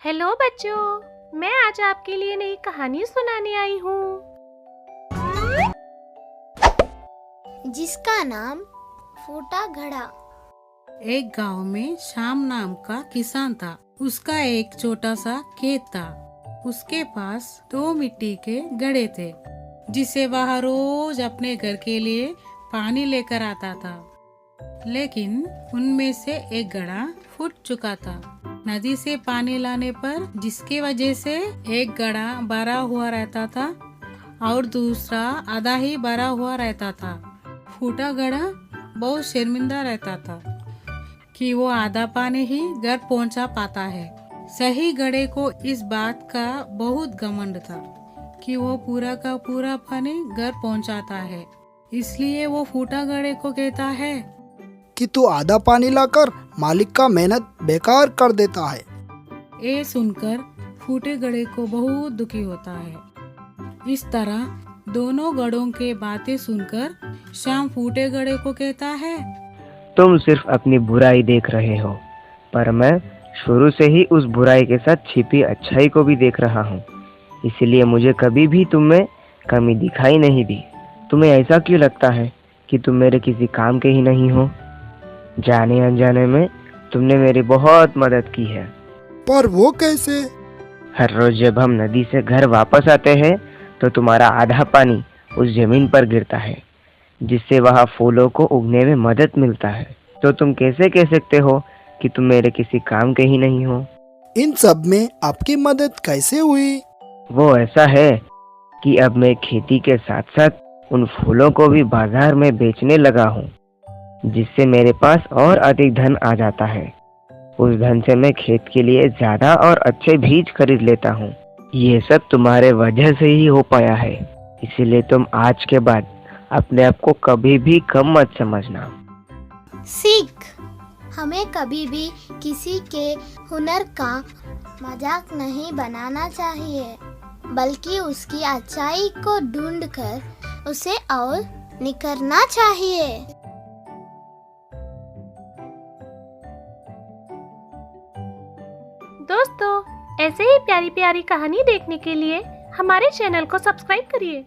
Hello बच्चों, मैं आज आपके लिए नई कहानी सुनाने आई हूँ जिसका नाम फूटा घड़ा। एक गांव में श्याम नाम का किसान था। उसका एक छोटा सा खेत था। उसके पास 2 मिट्टी के घड़े थे, जिसे वह रोज अपने घर के लिए पानी लेकर आता था। लेकिन उनमें से एक घड़ा फूट चुका था नदी से पानी लाने पर, जिसकी वजह से एक घड़ा भरा हुआ रहता था और दूसरा आधा ही भरा हुआ रहता था। फूटा घड़ा बहुत शर्मिंदा रहता था कि वो आधा पानी ही घर पहुंचा पाता है। सही घड़े को इस बात का बहुत घमंड था कि वो पूरा का पूरा पानी घर पहुंचाता है। इसलिए वो फूटा घड़े को कहता है कि तू आधा पानी लाकर मालिक का मेहनत बेकार कर देता है। ये सुनकर फूटे घड़े को बहुत दुखी होता है। इस तरह दोनों घड़ों के बातें सुनकर श्याम फूटे घड़े को कहता है, तुम सिर्फ अपनी बुराई देख रहे हो, पर मैं शुरू से ही उस बुराई के साथ छिपी अच्छाई को भी देख रहा हूँ। इसलिए मुझे कभी भी तुम में कमी दिखाई नहीं दी। तुम्हें ऐसा क्यों लगता है कि तुम मेरे किसी काम के ही नहीं हो? जाने अनजाने में तुमने मेरी बहुत मदद की है। पर वो कैसे? हर रोज जब हम नदी से घर वापस आते हैं तो तुम्हारा आधा पानी उस जमीन पर गिरता है, जिससे वहाँ फूलों को उगने में मदद मिलता है। तो तुम कैसे कह सकते हो कि तुम मेरे किसी काम के ही नहीं हो? इन सब में आपकी मदद कैसे हुई? वो ऐसा है कि अब मैं खेती के साथ साथ उन फूलों को भी बाजार में बेचने लगा हूँ, जिससे मेरे पास और अधिक धन आ जाता है। उस धन से मैं खेत के लिए ज्यादा और अच्छे बीज खरीद लेता हूँ। ये सब तुम्हारे वजह से ही हो पाया है। इसीलिए तुम आज के बाद अपने आप को कभी भी कम मत समझना। सीख, हमें कभी भी किसी के हुनर का मजाक नहीं बनाना चाहिए, बल्कि उसकी अच्छाई को ढूंढकर उसे और निखरना चाहिए। दोस्तों, ऐसे ही प्यारी प्यारी कहानी देखने के लिए हमारे चैनल को सब्सक्राइब करिए।